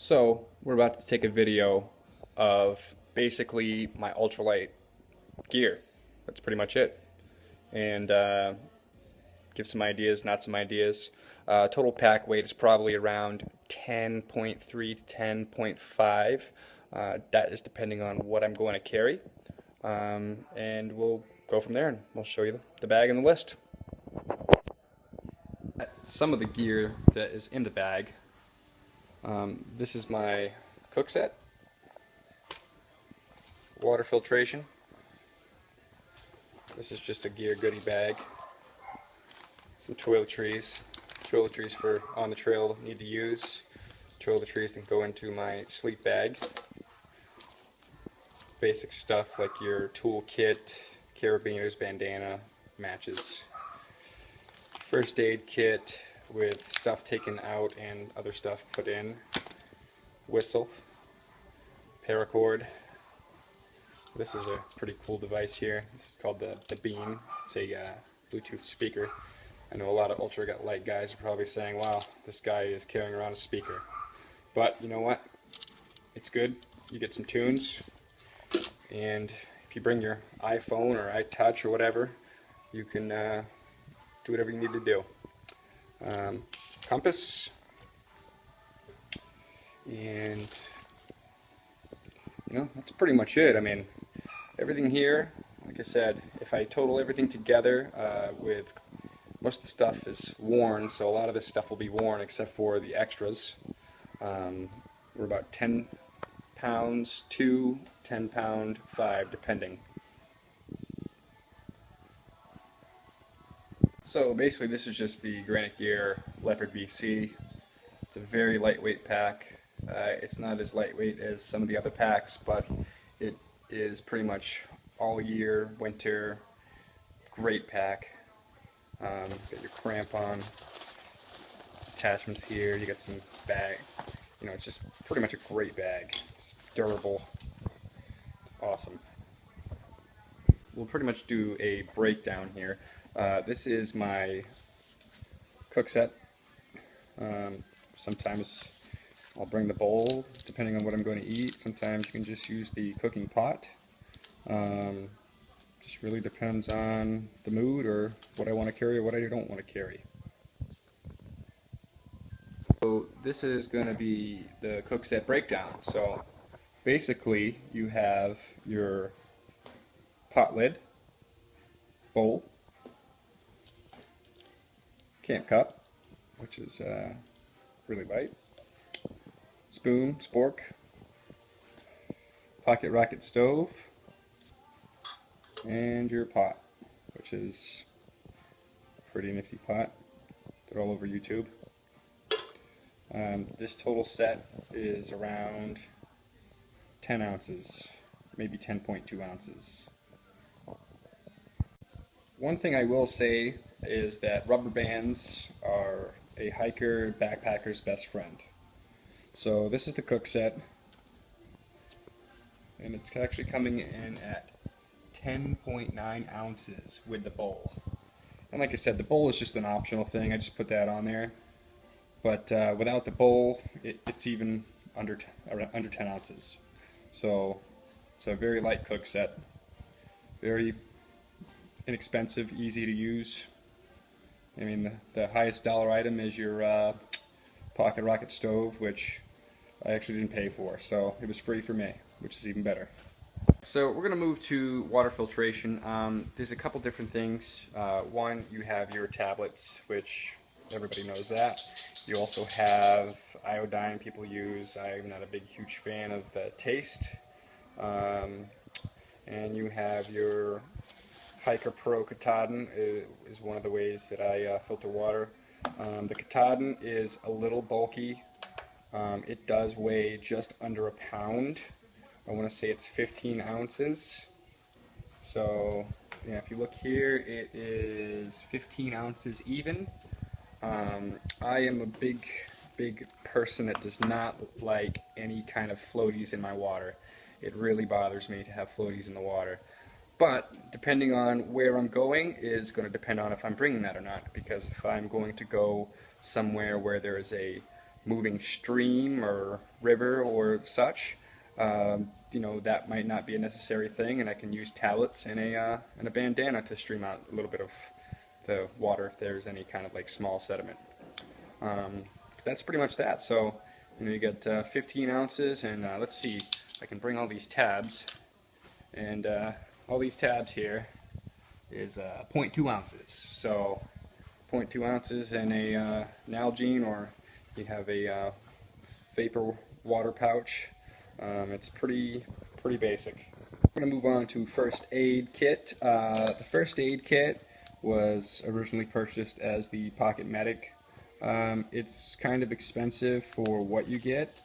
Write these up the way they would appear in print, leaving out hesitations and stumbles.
So we're about to take a video of basically my ultralight gear. That's pretty much it. And give some ideas, not some ideas. Total pack weight is probably around 10.3 to 10.5. That is depending on what I'm going to carry. And we'll go from there and we'll show you the bag and the list. Some of the gear that is in the bag. This is my cook set, water filtration. This is just a gear goodie bag. Some toiletries for on the trail need to use. Toiletries that go into my sleep bag. Basic stuff like your tool kit, carabiners, bandana, matches. First aid kit with stuff taken out and other stuff put in. Whistle, paracord. This is a pretty cool device here. This is called the Beam. It's a Bluetooth speaker. I know a lot of ultralight guys are probably saying, wow, this guy is carrying around a speaker. But you know what? It's good. You get some tunes. And if you bring your iPhone or iTouch or whatever, you can do whatever you need to do. Compass, and that's pretty much it. I mean, everything here, like I said, if I total everything together, with most of the stuff is worn, so a lot of this stuff will be worn except for the extras. We're about 10 pounds to 10 pound 5 depending. So basically this is just the Granite Gear Leopard BC. It's a very lightweight pack. It's not as lightweight as some of the other packs, but it is pretty much all year, winter, great pack. Got your crampon attachments here, you got some bag. It's just pretty much a great bag. It's durable, awesome. We'll pretty much do a breakdown here. This is my cook set. Sometimes I'll bring the bowl, depending on what I'm going to eat. Sometimes you can just use the cooking pot. Just really depends on the mood or what I want to carry or what I don't want to carry. So this is going to be the cook set breakdown. So basically you have your pot lid, bowl, camp cup, which is really light, spoon, spork, pocket rocket stove, and your pot, which is a pretty nifty pot. They're all over YouTube. This total set is around 10 ounces, maybe 10.2 ounces. One thing I will say is that rubber bands are a hiker backpacker's best friend. So this is the cook set, and it's actually coming in at 10.9 ounces with the bowl. And like I said, the bowl is just an optional thing. I just put that on there. But without the bowl, it's even under 10 ounces. So it's a very light cook set, very inexpensive, easy to use. I mean, the highest dollar item is your pocket rocket stove, which I actually didn't pay for, so it was free for me, which is even better. So we're going to move to water filtration. There's a couple different things. One, you have your tablets, which everybody knows that. You also have iodine people use. I'm not a big, huge fan of the taste. And you have your Hiker Pro Katahdin is one of the ways that I filter water. The Katahdin is a little bulky. It does weigh just under a pound. I want to say it's 15 ounces. So yeah, if you look here, it is 15 ounces even. I am a big person that does not like any kind of floaties in my water. It really bothers me to have floaties in the water. But depending on where I'm going is going to depend on if I'm bringing that or not. Because if I'm going to go somewhere where there is a moving stream or river or such, you know, that might not be a necessary thing, and I can use towelettes and a bandana to stream out a little bit of the water if there's any kind of like small sediment. That's pretty much that. So, you know, you got 15 ounces, and let's see, I can bring all these tabs, and all these tabs here is 0.2 ounces. So 0.2 ounces in a Nalgene, or you have a vapor water pouch. It's pretty basic. We're going to move on to first aid kit. The first aid kit was originally purchased as the Pocket Medic. It's kind of expensive for what you get,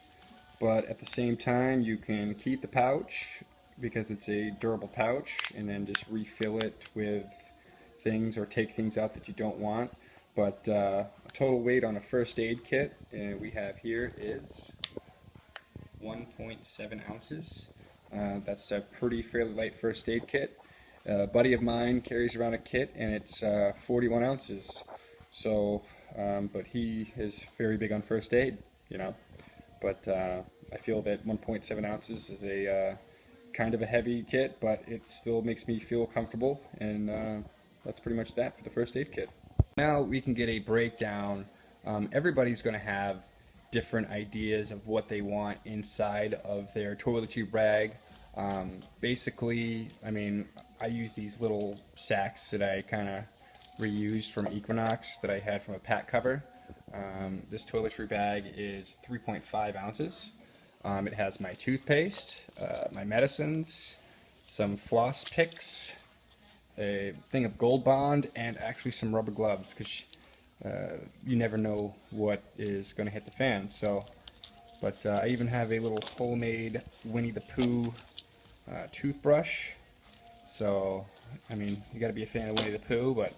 but at the same time you can keep the pouch because it's a durable pouch, and then just refill it with things or take things out that you don't want. But a total weight on a first aid kit we have here is 1.7 ounces. That's a fairly light first aid kit. A buddy of mine carries around a kit, and it's 41 ounces. So, but he is very big on first aid, you know. But I feel that 1.7 ounces is a kind of a heavy kit, but it still makes me feel comfortable, and that's pretty much that for the first aid kit. Now we can get a breakdown. Everybody's going to have different ideas of what they want inside of their toiletry bag. Basically, I mean, I use these little sacks that I kind of reused from Equinox that I had from a pack cover. This toiletry bag is 3.5 ounces. It has my toothpaste, my medicines, some floss picks, a thing of Gold Bond, and actually some rubber gloves, because you never know what is going to hit the fan. So, but I even have a little homemade Winnie the Pooh toothbrush. So, I mean, you got to be a fan of Winnie the Pooh, but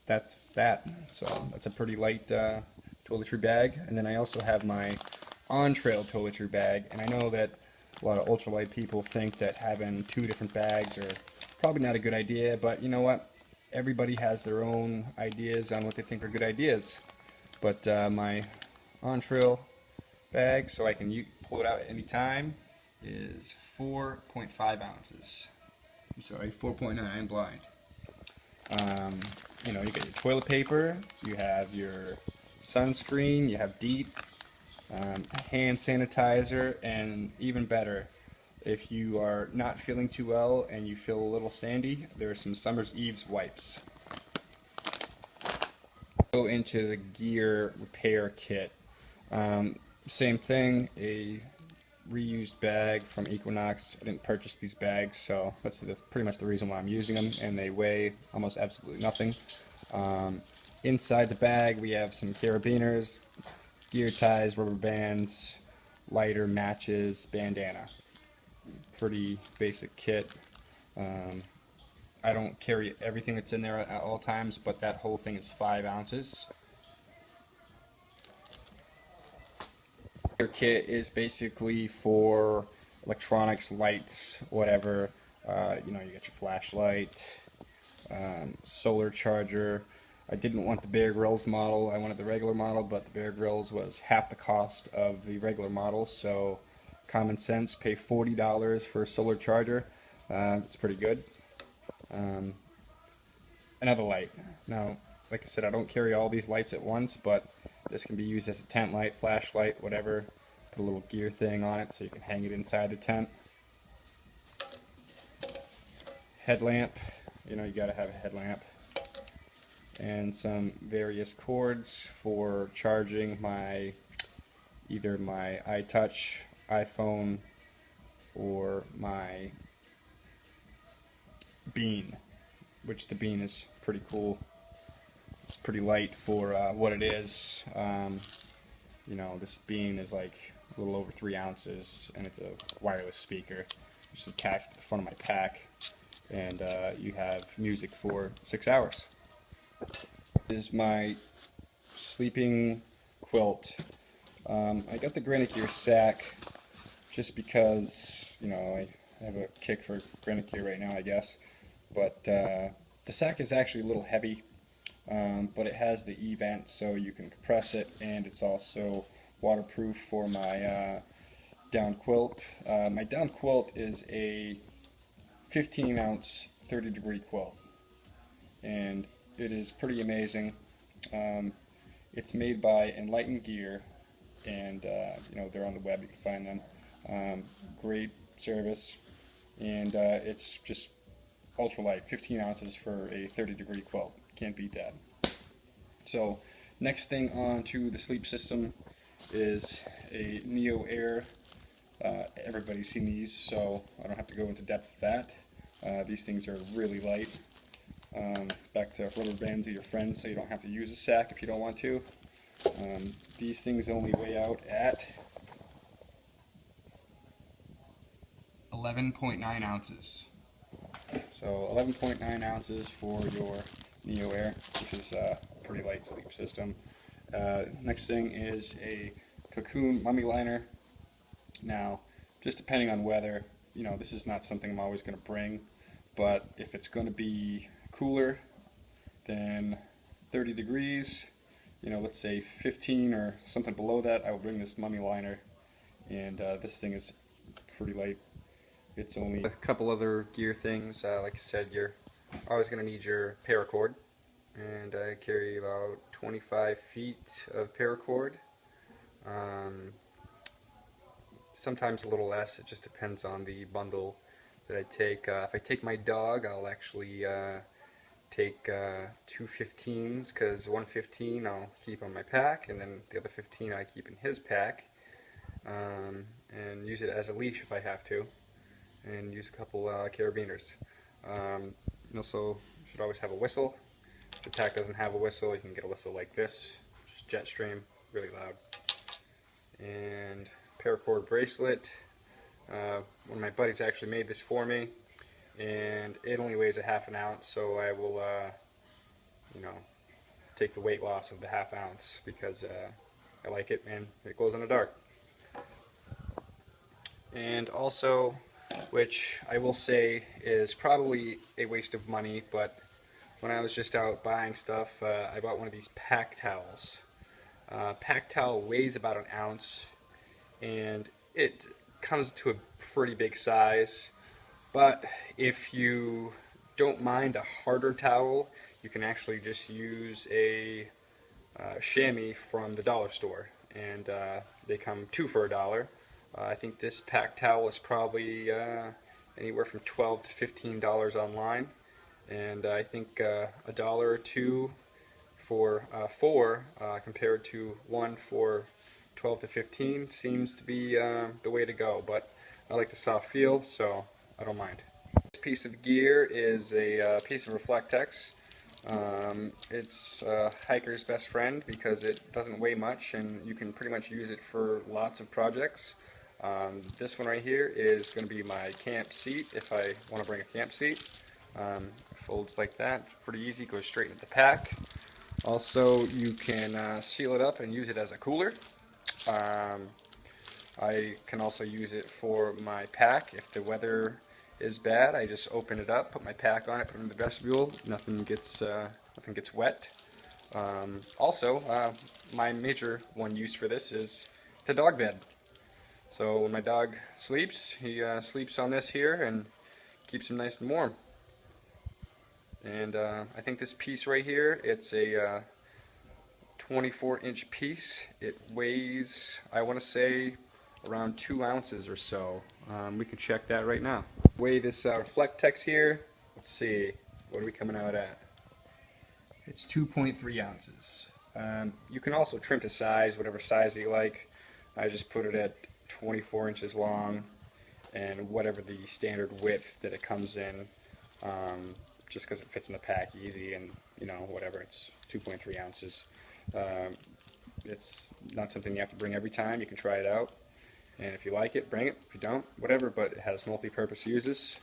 that's that. So that's a pretty light toiletry bag. And then I also have my on-trail toiletry bag, and I know that a lot of ultralight people think that having two different bags are probably not a good idea, but you know what? Everybody has their own ideas on what they think are good ideas. But my on-trail bag, so I can pull it out at any time, is 4.5 ounces. I'm sorry, 4.9, I'm blind. You know, you get your toilet paper, you have your sunscreen, you have DEET, hand sanitizer, and even better, if you are not feeling too well and you feel a little sandy, there are some Summer's Eve's wipes. Go into the gear repair kit. Same thing, a reused bag from Equinox. I didn't purchase these bags, so that's pretty much the reason why I'm using them, and they weigh almost absolutely nothing. Inside the bag we have some carabiners, gear ties, rubber bands, lighter, matches, bandana. Pretty basic kit. I don't carry everything that's in there at all times, but that whole thing is 5 ounces. Your kit is basically for electronics, lights, whatever. You know, you get your flashlight, solar charger. I didn't want the Bear Grylls model, I wanted the regular model, but the Bear Grylls was half the cost of the regular model, so common sense, pay $40 for a solar charger. It's pretty good. Another light. Now, like I said, I don't carry all these lights at once, but this can be used as a tent light, flashlight, whatever. Put a little gear thing on it so you can hang it inside the tent. Headlamp. You know, you gotta have a headlamp. And some various cords for charging either my iTouch, iPhone, or my Bean, which the Bean is pretty cool. It's pretty light for what it is. You know, this Bean is like a little over 3 ounces, and it's a wireless speaker. Just attached to the front of my pack, and you have music for 6 hours. This is my sleeping quilt. I got the Grenier sack just because, you know, I have a kick for Grenier right now, I guess. But the sack is actually a little heavy. but it has the E-vent so you can compress it, and it's also waterproof for my down quilt. My down quilt is a 15 ounce 30-degree quilt, and it is pretty amazing. It's made by Enlightened Gear, and they're on the web, you can find them. Great service, and it's just ultralight, 15 ounces for a 30-degree quilt. Can't beat that. So next thing on to the sleep system is a Neo Air. Everybody's seen these, so I don't have to go into depth with that. These things are really light. Back to rubber bands of your friends so you don't have to use a sack if you don't want to. These things only weigh out at 11.9 ounces. So 11.9 ounces for your Neo Air, which is a pretty light sleep system. Next thing is a Cocoon mummy liner. Now, just depending on weather, this is not something I'm always going to bring, but if it's going to be cooler than 30 degrees, let's say 15 or something below that, I will bring this mummy liner, and this thing is pretty light. It's only a couple other gear things. Like I said, you're always going to need your paracord, and I carry about 25 feet of paracord. Sometimes a little less, it just depends on the bundle that I take. If I take my dog, I'll actually take 2 15s, because 1 15 I'll keep on my pack, and then the other 15 I keep in his pack, and use it as a leash if I have to, and use a couple carabiners. You also should always have a whistle. If the pack doesn't have a whistle, you can get a whistle like this, just jet stream, really loud. And paracord bracelet. One of my buddies actually made this for me, and it only weighs a half an ounce, so I will take the weight loss of the half ounce because I like it and it glows in the dark. And also, which I will say is probably a waste of money, but when I was just out buying stuff, I bought one of these pack towels. Pack towel weighs about an ounce, and it comes to a pretty big size, but if you don't mind a harder towel, you can actually just use a chamois from the dollar store, and they come 2 for $1. I think this pack towel is probably anywhere from $12 to $15 online, and I think $1 or $2 for 4 compared to 1 for 12 to 15 seems to be the way to go, but I like the soft feel, so I don't mind. This piece of gear is a piece of Reflectex. It's a hiker's best friend because it doesn't weigh much and you can pretty much use it for lots of projects. This one right here is going to be my camp seat if I want to bring a camp seat. Folds like that, pretty easy, goes straight into the pack. Also, you can seal it up and use it as a cooler. I can also use it for my pack. If the weather is bad, I just open it up, put my pack on it, put it in the vestibule. Nothing gets wet. Also, my major one use for this is the dog bed. So when my dog sleeps, he sleeps on this here and keeps him nice and warm. And I think this piece right here, it's a 24-inch piece. It weighs, I want to say, around 2 ounces or so. We can check that right now. Weigh this Reflectex here. Let's see, what are we coming out at? It's 2.3 ounces. You can also trim to size, whatever size you like. I just put it at 24 inches long and whatever the standard width that it comes in, just because it fits in the pack easy, and whatever, it's 2.3 ounces. It's not something you have to bring every time. You can try it out, and if you like it, bring it. If you don't, whatever, but it has multi-purpose uses,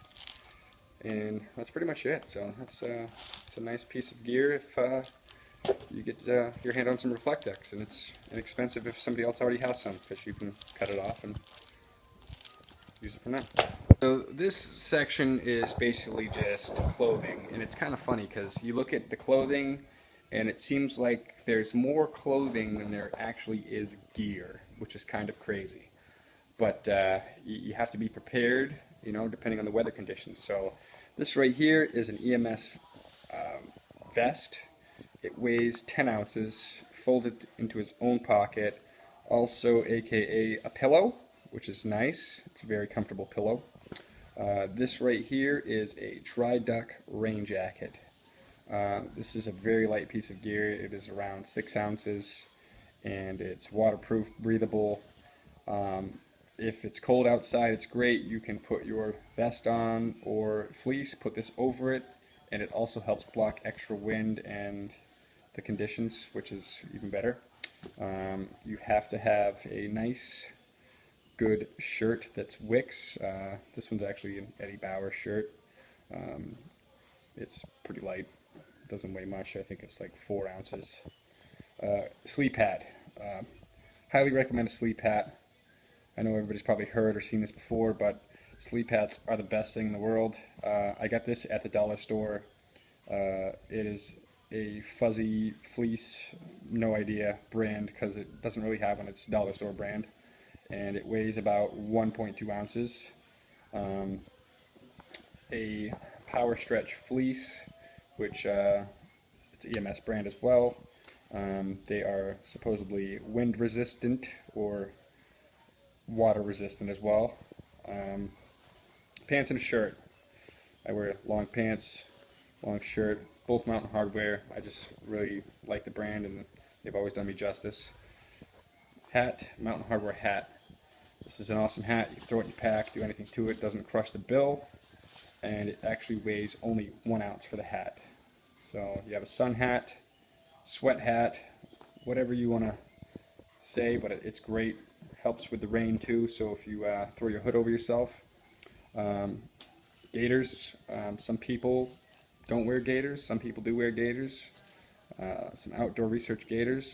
and that's pretty much it. So it's a nice piece of gear if you get your hand on some Reflectex, and it's inexpensive if somebody else already has some, because you can cut it off and use it from there. So this section is basically just clothing, and it's kind of funny because you look at the clothing and it seems like there's more clothing than there actually is gear, which is kind of crazy. But you have to be prepared, you know, depending on the weather conditions. So this right here is an EMS vest. It weighs 10 ounces, folded into its own pocket, also aka a pillow, which is nice. It's a very comfortable pillow. This right here is a dry duck rain jacket. This is a very light piece of gear. It is around 6 ounces, and it's waterproof, breathable. If it's cold outside, it's great. You can put your vest on or fleece, put this over it, and it also helps block extra wind and the conditions, which is even better. You have to have a nice, good shirt that's Wicks. This one's actually an Eddie Bauer shirt. It's pretty light. It doesn't weigh much. I think it's like 4 ounces. Sleep hat. Highly recommend a sleep hat. I know everybody's probably heard or seen this before, but sleep hats are the best thing in the world. I got this at the dollar store. It is a fuzzy fleece, no idea brand, because it doesn't really have on its dollar store brand, and it weighs about 1.2 ounces. A power stretch fleece, which it's EMS brand as well. They are supposedly wind resistant or water resistant as well. Pants and a shirt. I wear long pants, long shirt, both Mountain Hardwear. I just really like the brand, and they've always done me justice. Hat, Mountain Hardwear hat. This is an awesome hat. You can throw it in your pack, do anything to it, doesn't crush the bill, and it actually weighs only 1 ounce for the hat. So you have a sun hat, sweat hat, whatever you want to say, but it's great. Helps with the rain too, so if you throw your hood over yourself. Gaiters. Some people don't wear gaiters, some people do wear gaiters. Some outdoor research gaiters.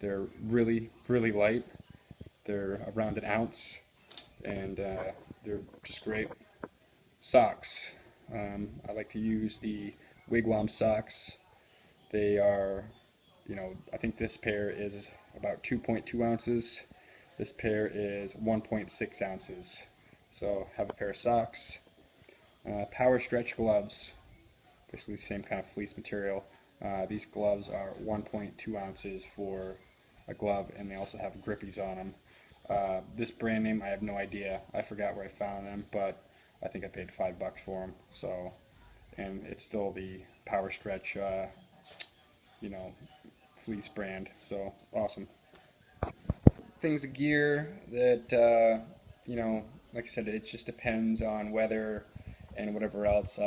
They're really, really light. They're around 1 ounce, and they're just great. Socks. I like to use the Wigwam socks. They are, you know, I think this pair is about 2.2 ounces. This pair is 1.6 ounces. So have a pair of socks. Power stretch gloves. Basically the same kind of fleece material. These gloves are 1.2 ounces for a glove, and they also have grippies on them. This brand name, I have no idea. I forgot where I found them, but I think I paid $5 for them. So, and it's still the power stretch, you know, fleece brand. So awesome. Things of gear that you know, like I said, it just depends on weather and whatever else.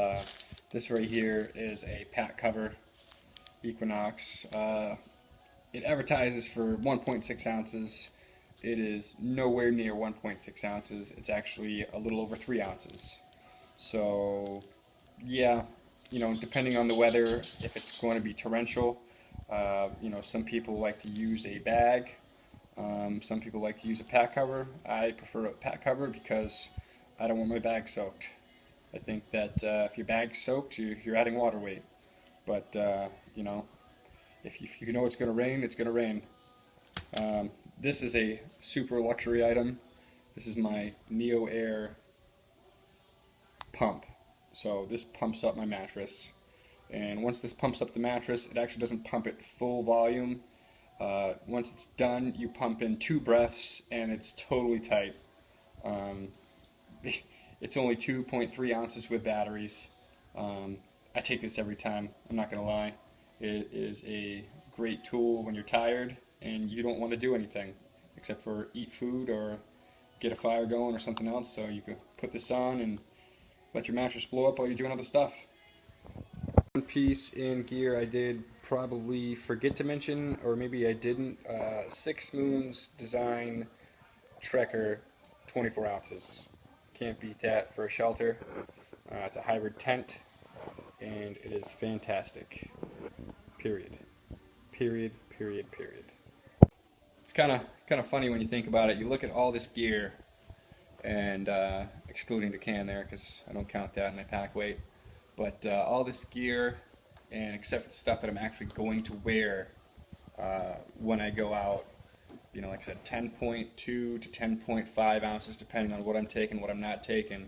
This right here is a pack cover, Equinox. It advertises for 1.6 ounces. It is nowhere near 1.6 ounces. It's actually a little over 3 ounces. So, yeah, you know, depending on the weather, if it's going to be torrential, you know, some people like to use a bag. Some people like to use a pack cover. I prefer a pack cover because I don't want my bag soaked. I think that if your bag's soaked, you're adding water weight. But, you know, if you know it's going to rain, it's going to rain. This is a super luxury item. This is my Neo Air pump. So this pumps up my mattress. And once this pumps up the mattress, it actually doesn't pump it full volume. Once it's done, you pump in 2 breaths, and it's totally tight. It's only 2.3 ounces with batteries. I take this every time, I'm not going to lie. It is a great tool when you're tired and you don't want to do anything except for eat food or get a fire going or something else. So you can put this on and let your mattress blow up while you're doing other stuff. One piece in gear I did probably forget to mention, or maybe I didn't, 6 Moons Design Trekker, 24 ounces. Can't beat that for a shelter. It's a hybrid tent, and it is fantastic. Period. Period, period, period. It's kind of funny when you think about it. You look at all this gear, and excluding the can there, because I don't count that in my pack weight, but all this gear, and except for the stuff that I'm actually going to wear when I go out, you know, like I said, 10.2 to 10.5 ounces, depending on what I'm taking, what I'm not taking.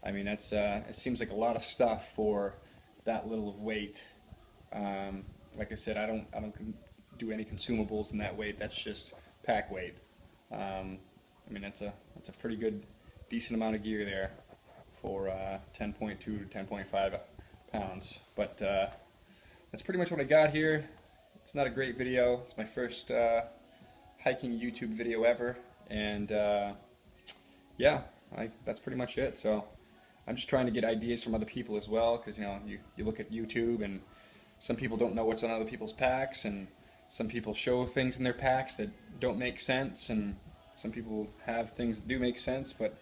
I mean, that's it seems like a lot of stuff for that little of weight. Like I said, I don't do any consumables in that weight. That's just pack weight. I mean, that's a pretty good, decent amount of gear there for 10.2 to 10.5 pounds. But that's pretty much what I got here. It's not a great video. It's my first hiking YouTube video ever, and yeah, that's pretty much it. So I'm just trying to get ideas from other people as well, because you know, you look at YouTube and some people don't know what's on other people's packs, and some people show things in their packs that don't make sense, and some people have things that do make sense, but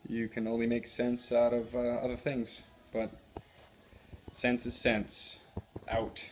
you can only make sense out of other things. But sense is sense. Out.